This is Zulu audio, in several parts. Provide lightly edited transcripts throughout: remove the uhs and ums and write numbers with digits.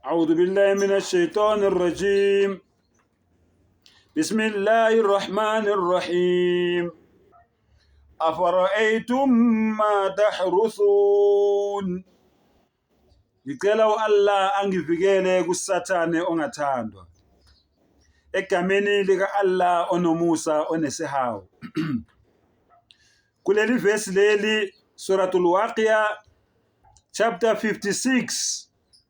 أعوذ بالله من الشيطان الرجيم. بسم الله الرحمن الرحيم. أفرأيتم ما تحرثون. Ngicela Allah angivikele kusathane ongathandwa. Egameni lika Allah onomusa onesihawu. Kuleli verse leli Suratul Waqiya chapter 56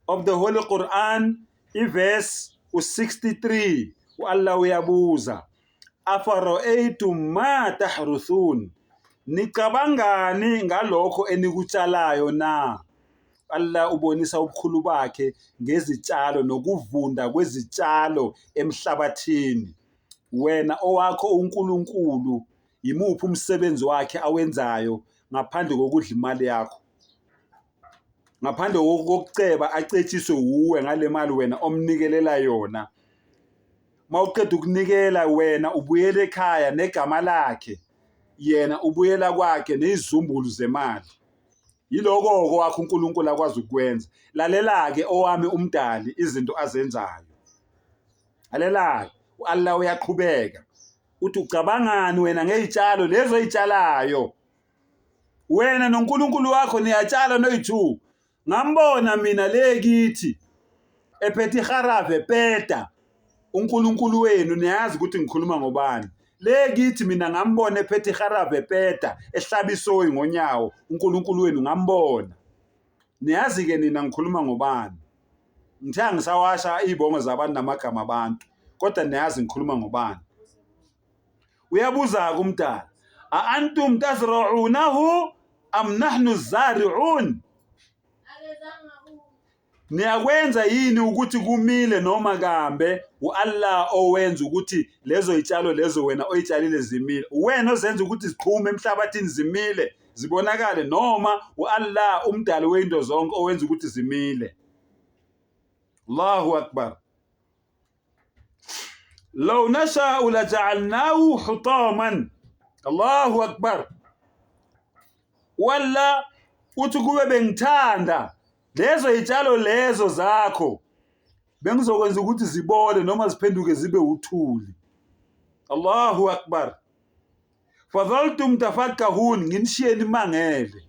of the Holy Quran, verse 63. Allah uyabuza, afara'aytum ma tahruthun, nicabangani ngalokho enikutshalayo na? Allah ubonisa ubukhulu bakhe ngezitshalo nokuvunda kwezitshalo emhlabathini. Wena owakho uNkulunkulu, yimuphi umsebenzi wakhe awenzayo ngaphandle kokudla imali yakho? Ngaphandle kokuceba acetshiswe uwe ngale mali wena omnikelela yona. Mawuqeda ukunikela wena ubuyela ekhaya negama lakhe, yena ubuyela kwakhe nezizumbulu zemali. Yiloko kwakho uNkulunkulu akwazi ukwenza. Lalela-ke owami umdali izinto azenzayo. Lalela, Allah uyaqhubeka. Uthi ucabangani wena ngezitshalo lezo ezitshalayo? Wena noNkulunkulu wakho niyatshala noyi2. Ngambona mina le kithi ephethe iharave peta uNkulunkulu wenu, niyazi ukuthi ngikhuluma ngobani. Le kithi mina ngambona ephethe iharave peta ehlabisoyi ngonyawo, uNkulunkulu wenu ngambona. Niyazi ke nina ngikhuluma ngobani. Ngithe angisawasha izibongo zabantu namagama abantu, kodwa niyazi ngikhuluma ngobani. Uyabuza kumdala, a antum tazra'unahu am nahnu zari'un? Niyakwenza yini ukuthi kumile noma kambe? Allah owenza ukuthi lezo zitshalo lezo wena oyitshalile zimile. Wena ozenza ukuthi ziqhume emhlabathini zimile zibonakale, noma Allah umdali wezinto zonke owenza ukuthi zimile? Allahu akbar. Law nasha'u laja'alnahu hutaman. Allahu akbar. Walla uthi kube bengithanda lezo zitshalo lezo zakho, bengizokwenza ukuthi zibole noma ziphenduke zibe uthuli. Allahu akbar. Fadhaltum tafakkahun, nginishiyeni mangele.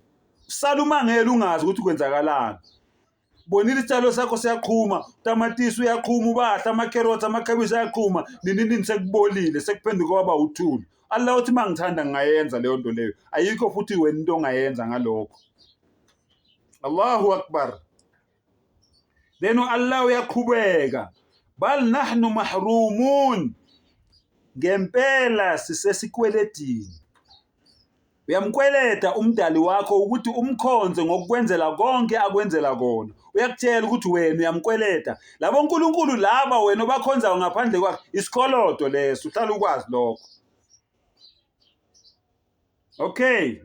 Usala umangele ungazi ukuthi kwenzakalani. Bonile isitshalo sakho siyaqhuma, tamatisi uyaqhuma, ubahla amakherotsi amakhabishi ayaqhuma, nini sekubolile sekuphenduka kwaba uthuli. Allah uthi mangithanda ngayenza leyo nto leyo. Ayikho futhi wena into ongayenza ngalokho. Allahu akbar. Then Allah uyaqhubeka, bal nahnu mahrumun, ngempela sisesikweledini. Uyamkweleta umdali wakho ukuthi umkhonze ngokukwenzela konke akwenzela kona. Uyakutshela ukuthi wena uyamkweleta. Labo uNkulunkulu laba wena obakhonzayo ngaphandle kwakhe isikolodo leso, uhlala ukwazi lokho. Okay.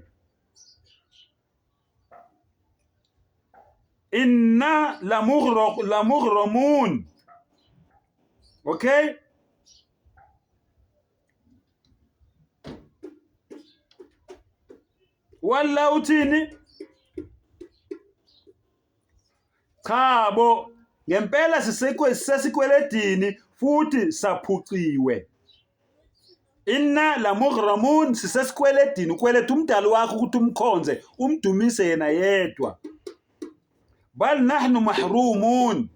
Inna lamughramun. Okay? Walla uthini? Chabo, ngempela sisesikweledini futhi saphuciwe. Inna lamughramun, sisesikweledini, ukweleta umdali wakho ukuthi umkhonze, umdumise yena yedwa. Bal nahnu mahrumun.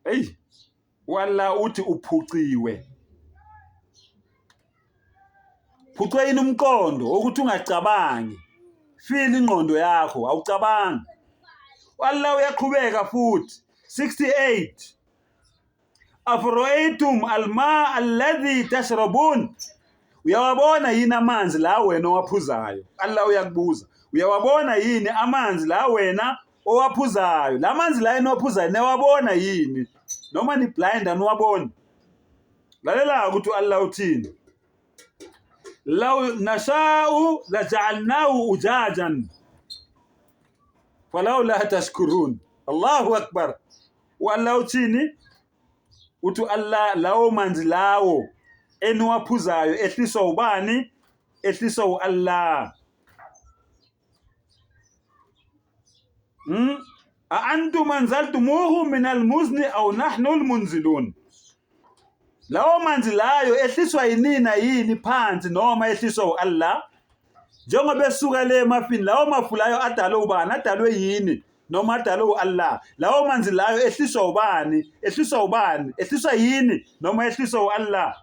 Hey, walla uthi uphuciwe. Phucwe yini umqondo ukuthi ungacabangi? Feel ingqondo yakho awucabangi. Walla uyaqhubeka futhi 68. Afra'aytum alma alladhi tashrabun. Uyawabona yini amanzi la wena owaphuzayo? Allah uyakubuza. Uyawabona yini amanzi la wena owaphuzayo? La manzi la yena owaphuzayo newabona yini? Noma ni blind aniwabona? Lalela ukuthi Allah uthini? Law nasha'u laja'alnahu ujajan falawla tashkurun. Allahu akbar. Allah uthini? Uthi Allah lawo manzi lawo eniwaphuzayo ehliswa ubani? Ehliswa Allah. a antum anzaltumuhu min almuzni aw nahnu almunzilun. Lawo manzi layo ehliswa yinina yini phansi noma ehliswa uAllah? Njengoba besuka le emafini, lawo mafu layo adalwe ubani? Adalwe yini noma adalwe uAllah? Lawo manzi layo ehliswa ubani? Ehliswa ubani? Ehliswa yini noma ehliswa uAllah?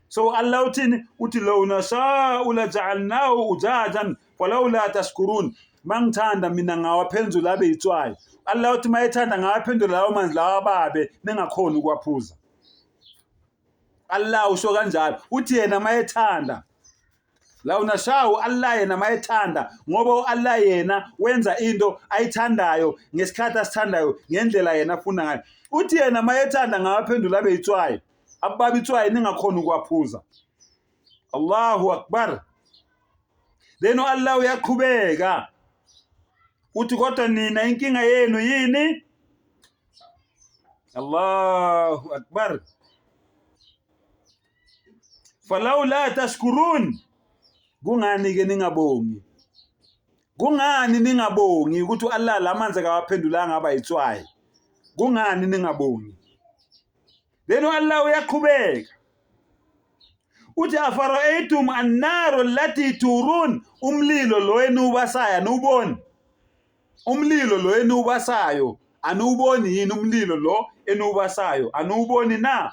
So Allah uthini? Uthi law nasha'u laja'alnahu ujajan falawla tashkurun. Mangithanda mina ngawaphendula abe yitswayi. Allah uthi mayethanda ngawaphendula lawo manzi lawo ababe ningakhona ukwaphuza. Allah usho kanjalo. Uthi yena mayethanda, law nasha'u, Allah yena mayethanda, ngoba uAllah yena wenza into ayithandayo ngesikhathi asithandayo ngendlela yena afuna ngayo. Uthi yena mayethanda ngawaphendula abe yitswayi. Ababa itswayi ningakhona ukwaphuza. Allahu akbar. Then Allah uyaqhubeka uthi kodwa nina inkinga yenu yini? Allahu akbar. Falawla tashkurun. Kungani ke ningabongi? Kungani ningabongi ukuthi Allah lamanzi kawaphendulanga aba yitswayi? Kungani ningabongi? Then Allah uyaqhubeka uthi afara'aytum an-naru allati turun. Umlilo lo enubasayo anuboni? Umlilo lo enubasayo anuboni yini? Umlilo lo enubasayo anuboni na?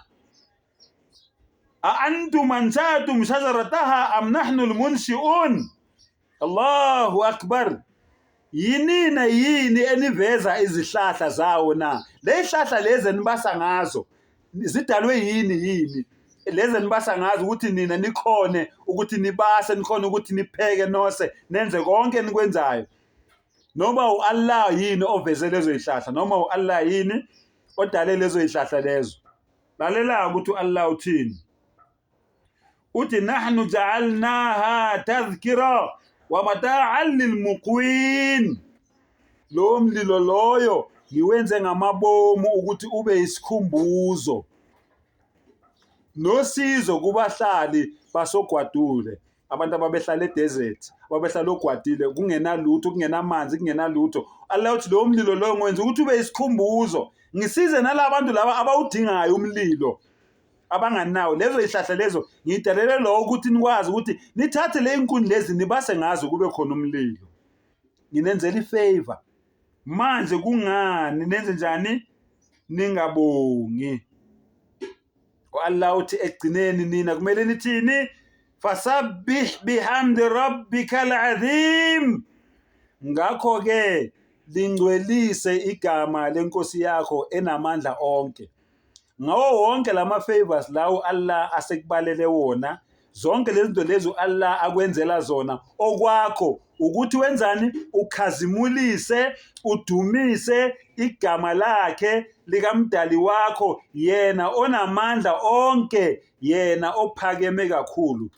A antum ansha'tum shajarataha am nahnu al-munshi'un. Allahu akbar. Yinina yini eniveza izihlahla zawo na? Le zihlahla lezi enibasa ngazo zidalwe yini? Lezi enibasa ngazo ukuthi nina nikhone ukuthi nibase, nikhone ukuthi nipheke, nose nenze konke enikwenzayo. Noma uAllah yini oveze lezo zihlahla? Noma uAllah yini odale lezo zihlahla lezo? Lalela ukuthi uAllah uthini. Uthi nahnu ja'alnaha tadhkira wa mata'an lilmuqwin. Lo mlilo loyo ngiwenze ngamabomu ukuthi ube isikhumbuzo nosizo kubahlali basogwadule, abantu ababehlala edesert, ababehlala ogwadile kungenalutho, kungenamanzi, kungenalutho. Allah uthi lo mlilo loyo ngiwenza ukuthi ube isikhumbuzo, ngisize nalabantu laba abawudingayo umlilo abanganawo. Lezo zihlahla lezo ngidalele lo ukuthi nikwazi ukuthi nithathe le inkuni lezi nibase ngazo kube khona umlilo. Nginenzela ifavor. Manje kungani nenze njani? Ningabongi. Allah uthi egcineni nina kumele nithini? Fasabbih bihamdi rabbikal azim. Ngakho ke lingcwelise igama lenkosi yakho enamandla onke. Ngawo wonke lama favors lawo Allah asekubalele wona, zonke lezi zinto lezo Allah akwenzela zona, okwakho ukuthi wenzani? Ukhazimulise, udumise igama lakhe likamdali wakho, yena onamandla onke, yena ophakeme kakhulu.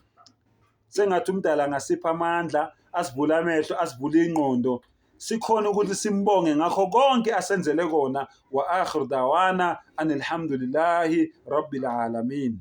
Sengathi umdala ngasipha amandla, asivula amehlo, asivula ingqondo, sikhona ukuthi simbonge ngakho konke asenzele kona. Wa akhiru dawana anilhamdulillahi rabbil alamin.